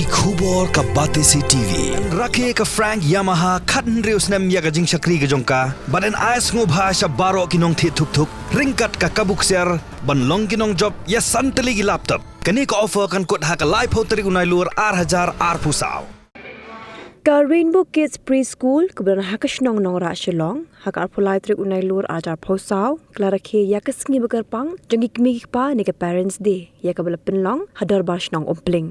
ki khubor ka bate si TV rakhe ka Frank Yamaha khatn reus nem ya ga jing shakri ga jongka baden ais ngo bhasha baro kinong thi thuk thuk ringkat ka kabuk ser ban long kinong job ya santali gi laptop kani ka offer kan kot ha ka live hoteri unai lur 8000 ar pusau ka Rainbow Kids Preschool keberan hakas nong ra shilong hak arpulai trik unai lur ajar posau klarakhe ya kasngi begarpang jongi Kmie pa ni ke parents day ya ka belapin hadar bash nong ompling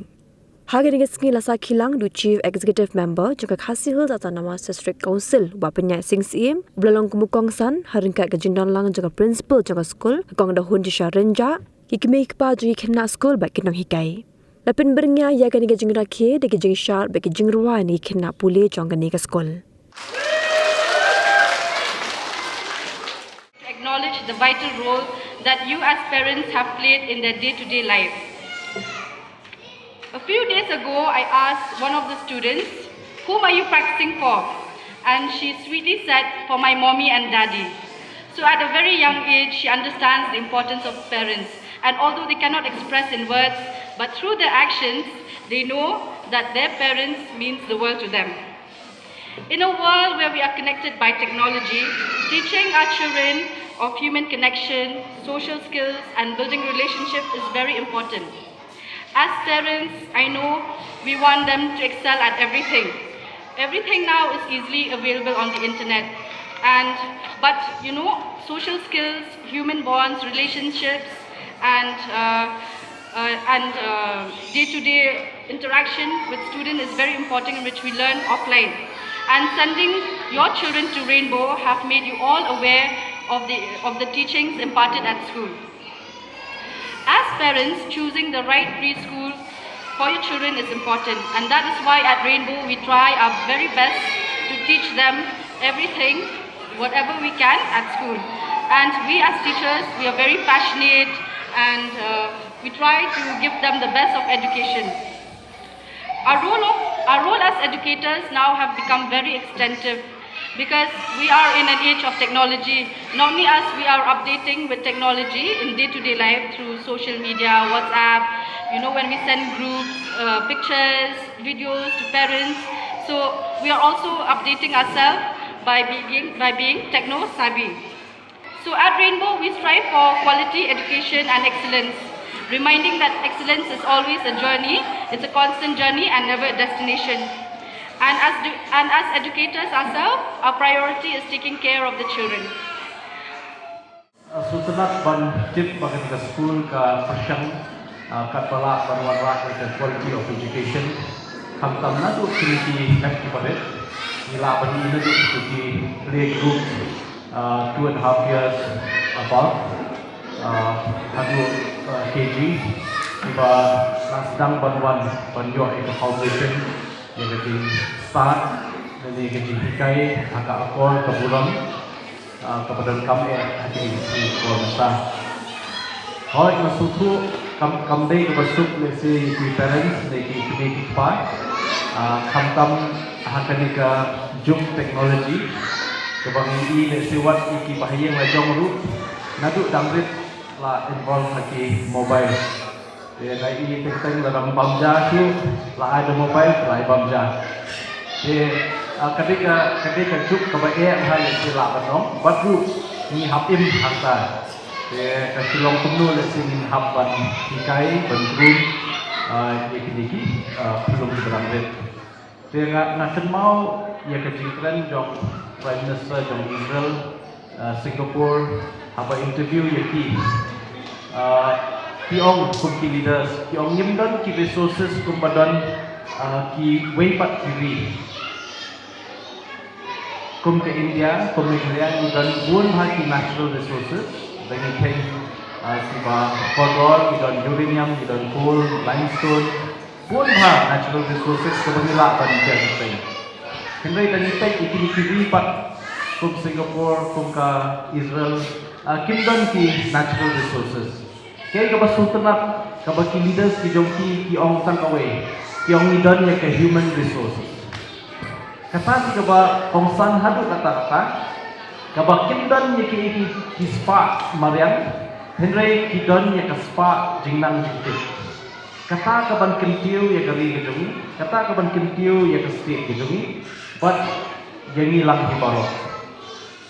haga ni kasngi lasa khilang du chief executive member joka khasi hul tata nama district council ba penya sing sim blalong kumukong san haringka ka jindon lang joka principal joka school kong da hun jisha renja Kmie pa ji khna school ba kinong hikai lapin bernya ya gani ga jingra khe de jing shar be jingruwa ni khna pule chong gani ga school acknowledge the vital role that you as parents have played in their day-to-day life. A few days ago, I asked one of the students, "Whom are you practicing for?" And she sweetly said, "For my mommy and daddy." So at a very young age, she understands the importance of parents. And although they cannot express in words, but through their actions, they know that their parents means the world to them. In a world where we are connected by technology, teaching our children of human connection, social skills, and building relationships is very important. As parents, I know we want them to excel at everything. Everything now is easily available on the internet. But social skills, human bonds, relationships, and day-to-day interaction with students is very important, which we learn offline. And sending your children to Rainbow have made you all aware of the teachings imparted at school. As parents, choosing the right preschool for your children is important, and that is why at Rainbow we try our very best to teach them everything, whatever we can at school. And we as teachers, we are very passionate, and we try to give them the best of education. Our role as educators now have become very extensive because we are in an age of technology. Not only us, we are updating with technology in day-to-day life through social media, WhatsApp, when we send groups, pictures, videos to parents. So we are also updating ourselves by being techno-savvy. So at Rainbow, we strive for quality education and excellence, reminding that excellence is always a journey, it's a constant journey and never a destination. And as educators ourselves, our priority is taking care of the children. Susunat ban tip bagi ke school ke persyang kat balak berwarna ke quality of education. Hamtam nadu kini kepada nila bani nadu di play group 2.5 years above hadu KG tiba sedang bantuan banyo itu foundation yang di start dari kejikai agak akol kebulan kepada kami hati di sekolah. Hoi masuku kami kebasuk lesi di parents dari Kmie part kamtam akan ke jum teknologi kebang ini lesi wat iki bahaya majong ru naduk damrit la involve lagi mobile. Dia lagi tentang dalam bamja tu lah ada mobile lah bamja. Dia ketika juk kebaik hal sila benong baru ni hapim hantar. Dia kasih long penuh lesi ni hapan ikai bendrum dikit belum berangkat. Dia nak mau ia kejingkran jong Prime Minister jong Israel Singapore apa interview yaki. Kiong kumki leaders, kiong nyimdan ki resources kumbadan ki weipat kiri. Kum ke India, kum ke Korea, nyimdan bun haki natural resources. Dengan kain siapa kodol, nyimdan uranium, nyimdan coal, limestone, bun natural resources kebanyakan bagi kita. Kendai dan kita ikini kiri pat kum Singapore, kum ke Israel, kimdan ki natural resources. Kaya kabas sultanat kabaki leaders ki jongki ki ong sang away ki ong idan ya ke human resources kata si kaba ong san hadu kata kabak kimdan ya ki spa mariam henry ki dan ya ke spa jingnang jikit kata kaban kentiu ya kari kejungi, kata kaban kentiu ya ke state kejungi, but jangi lang hibaro.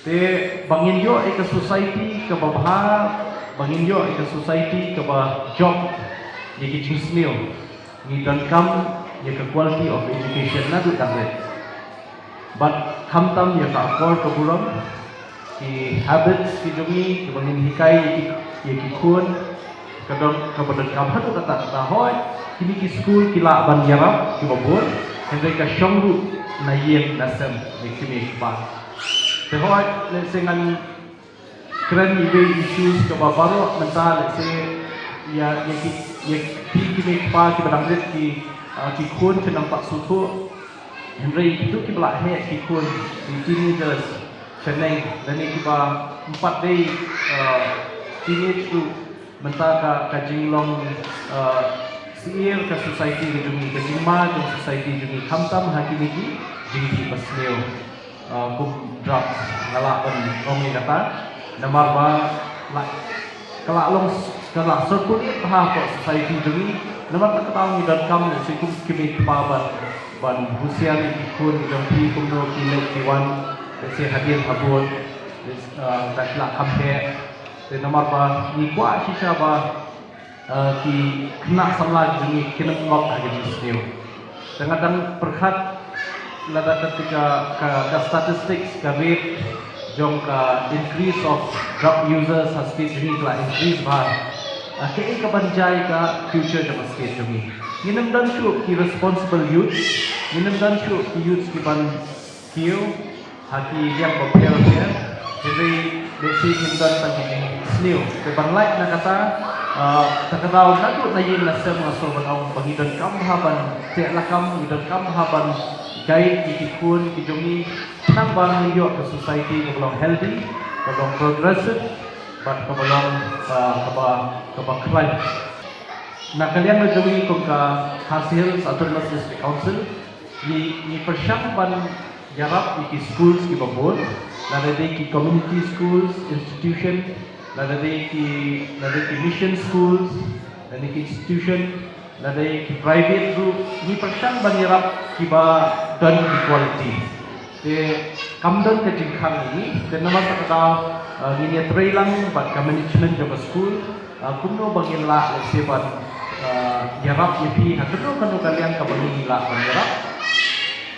Te bangin yo ke society ke babha, bangin yo ke society ke bah job ya ke jingsmil, ni dan kam ya ke quality of education na du tangre. But hamtam ya ka akor ke buram, ki habits kejungi, ke bangin hikai ya ki kun, kadang kepada kamu tu kata hoi kini ki school kila ban yarap ki babur hendai ka shongru na yen nasem ni kini ba te hoi le sengan kren ibe issues ke babaro mental le se ya kini pa ki badang ret ki kun ke nampak sutu hendai itu ki bela he ki kun di teenagers seneng dan ki ba 4 day teenage tu mentaka kajing long siir ke society ke jumi ke jingma ke society jumi kamtam hakini ki jingki pasneo kum drop ngalak pen romi kata namar ba kelak long kelak circulate ha ko society jumi namar tak tahu ni dan kam si kum kimi paban ban husian ikun jong pi kum no ki le ki wan se hadir habun tak kelak kampe dan nomor ba ni kuat sisa ba ki kena samla jumi kena ngok lagi jisniu. Kadang perhat lada ketika ka statistics ka rate jong ka increase of drug users has been ini la increase ba. Ke ka banjai ka future ka basket jumi. Minam dan shu ki responsible youth, minam dan shu ki youth ki ban kiu haki yang berpikir jadi desi hindan tadi sniu kebanlai nak kata terkenal nak tu nayin nasem ngasor banau bagidan kam haban tiak lakam bagidan kam haban guide ikikun kijumi nang bang yo ke society ke belong healthy ke belong progressive but ke belong ke klien nak kalian menjadi kongka hasil autonomous district council ni persyang ban jarap iki schools ki babon lada ki community schools institution lada ki mission schools lada ki institution lada ki private group ni persyang ban jarap ki ba dan equality te kamdan ke jingkhang ini dan nama tak tahu ini trailang bat ka management of school kuno bangin la se ban jarap yepi hatuno kanu kalian ka bangin la ban jarap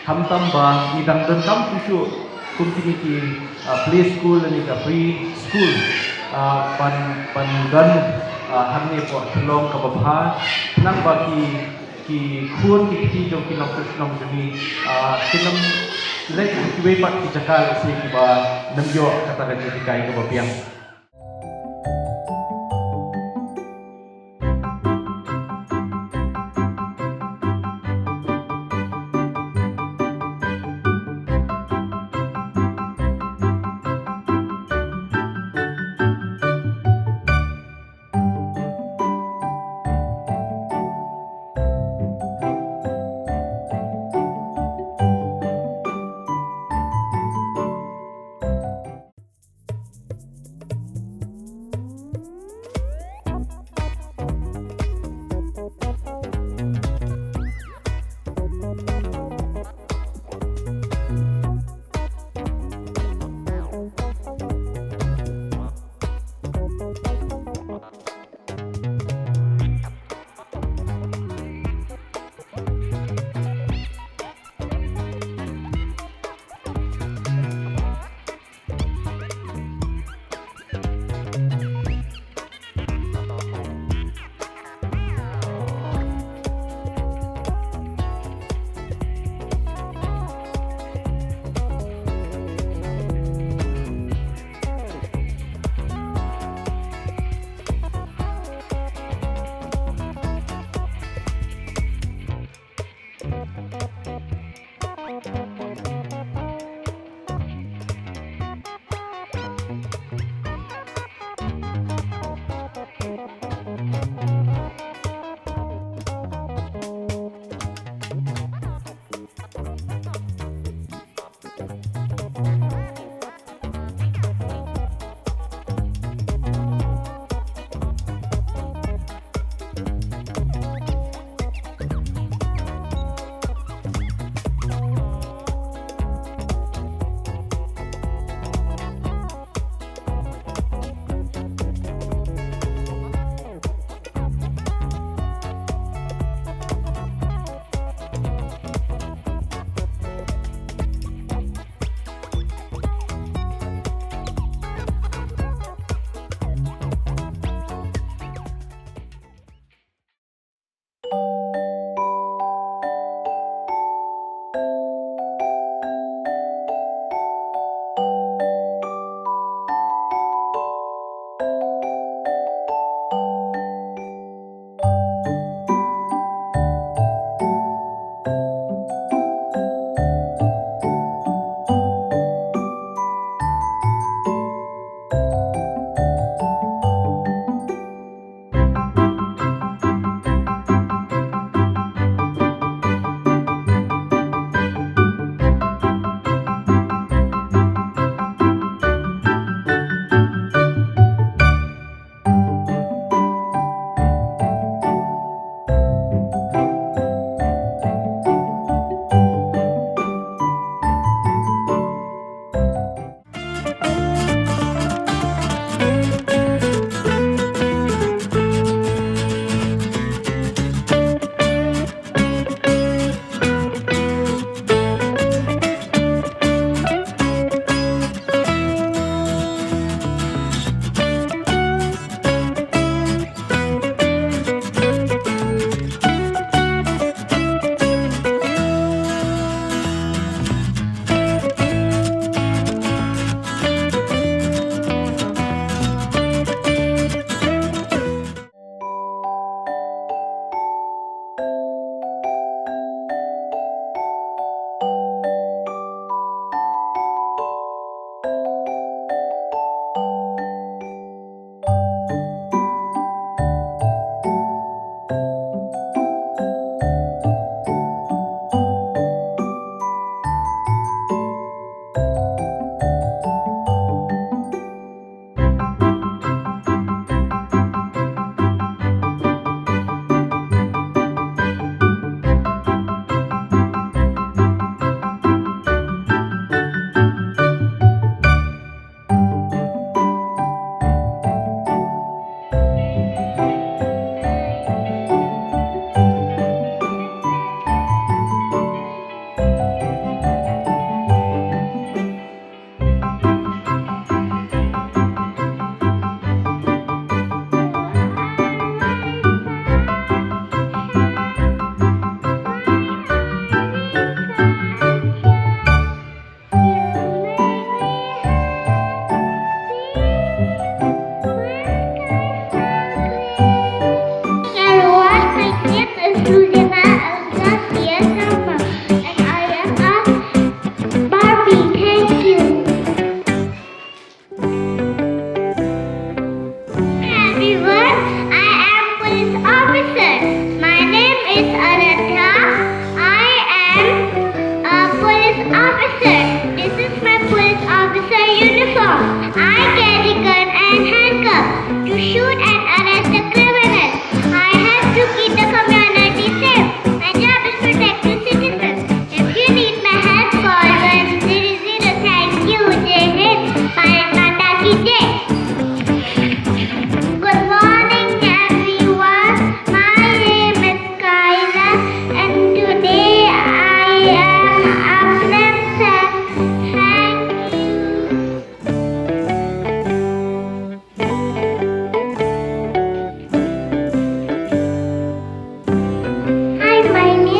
hamtam ba idang dan kam susu community play school ni ka free school pan dan hamne po long ka babha nang ba ki khun ki jong ki nok nong jemi kinam lek ki we pat ki jakal se ki ba namjo kata ka ji kai ka bapiang.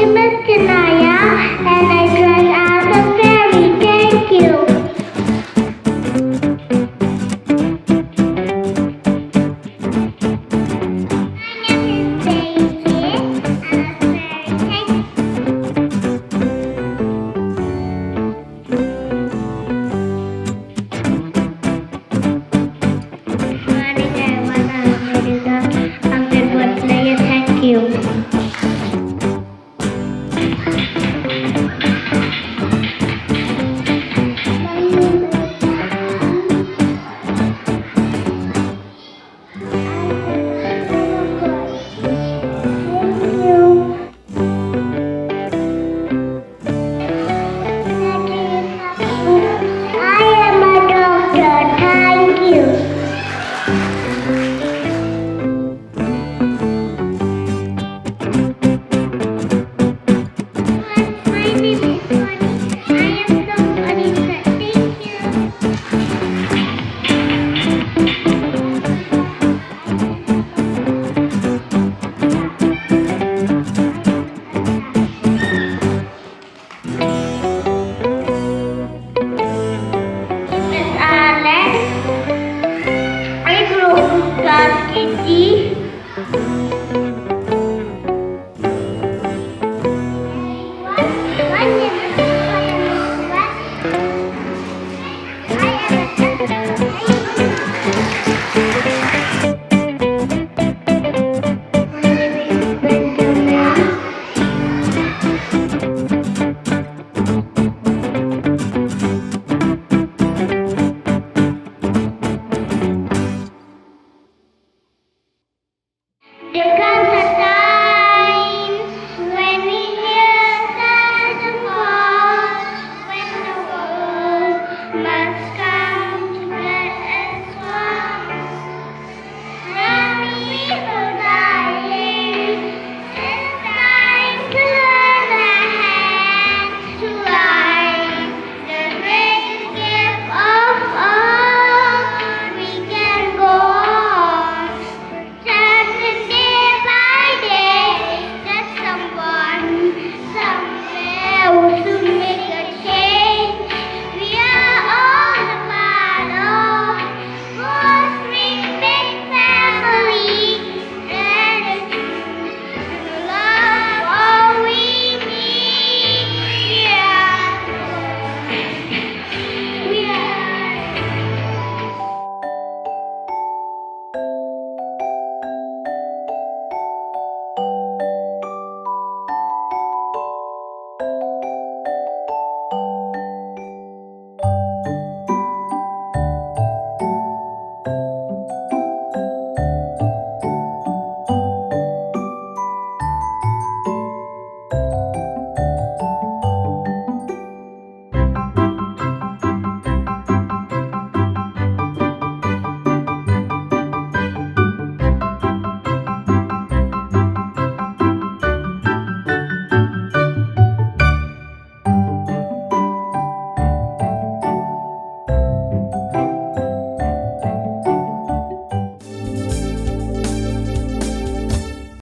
name is Kanaya and I dress as a fairy. Thank you. Thank you.